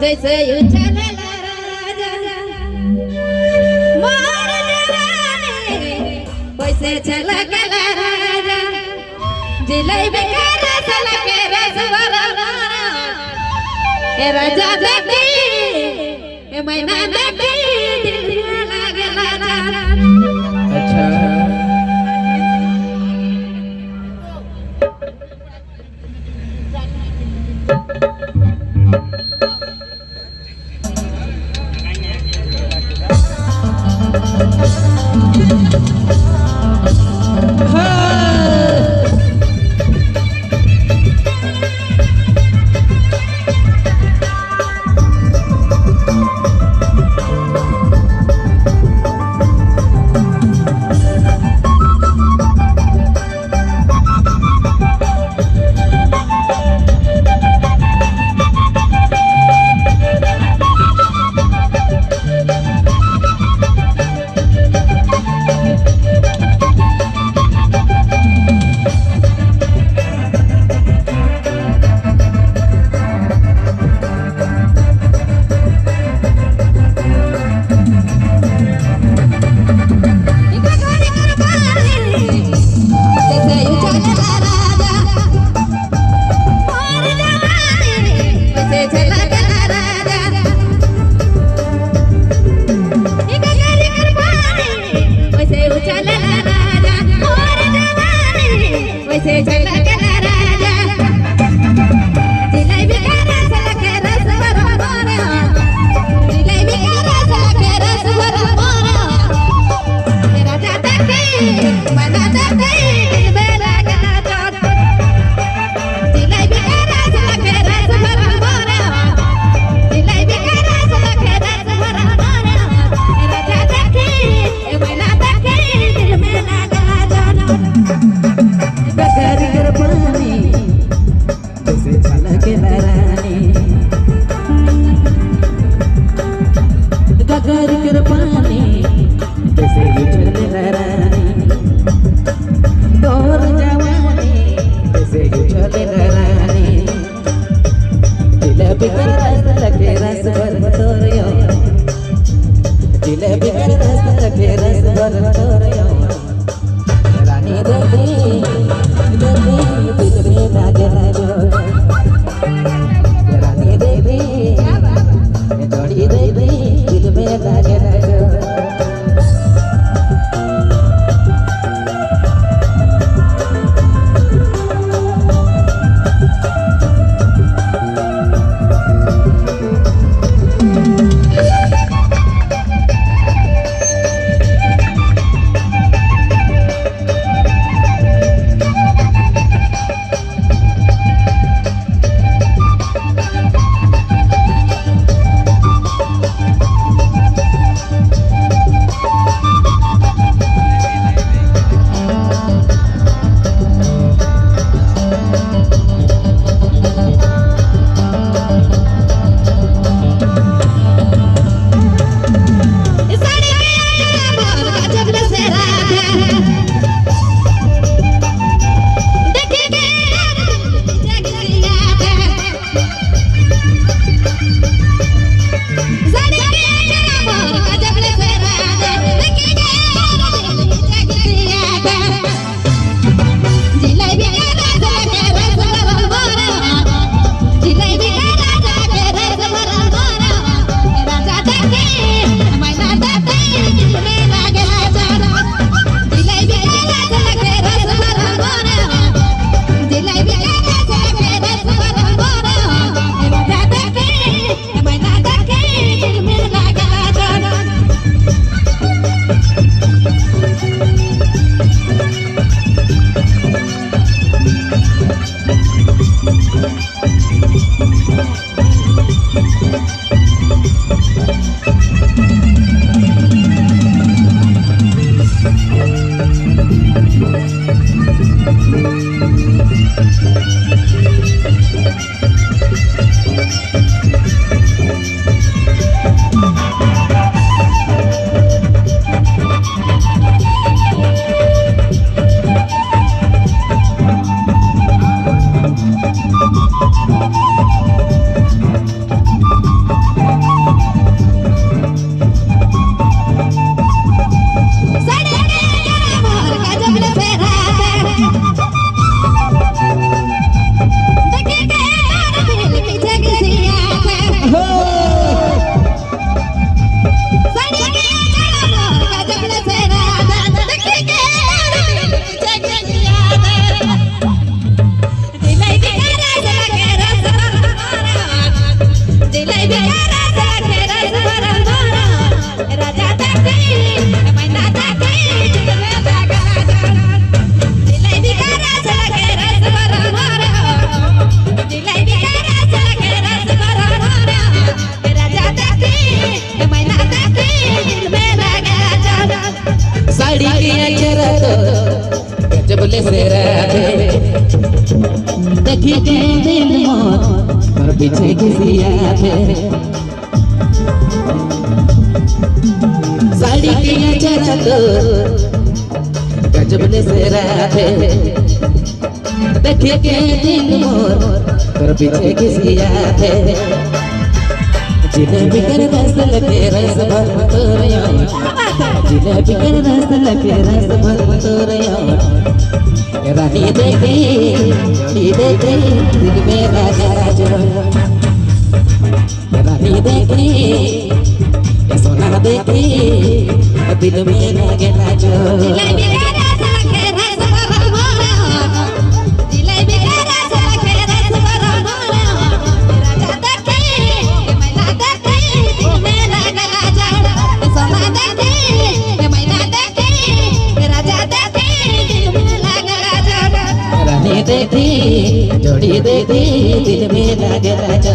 जैसे उछलला राजा मोर जवानी वैसे छलकला राजा जिलेबी का रस लगे रसवरा ए राजा देखी ए मैना देखी दिल लागला अच्छा देखे के दिल मोर पर पीछे किसी आते साड़ी की चरा तो गजब ने से राते देखे के दिल मोर पर पीछे किसी आते जिलेबी कर रस लगे रस भर तोरया जिलेबी कर रस लगे रस भर तोरया रानी देखे जोड़ी देखे दिल में लगा जो रानी देखे सोना देखे दिल में लगा जो देखी जोड़ी देखी दिल में लगे राजा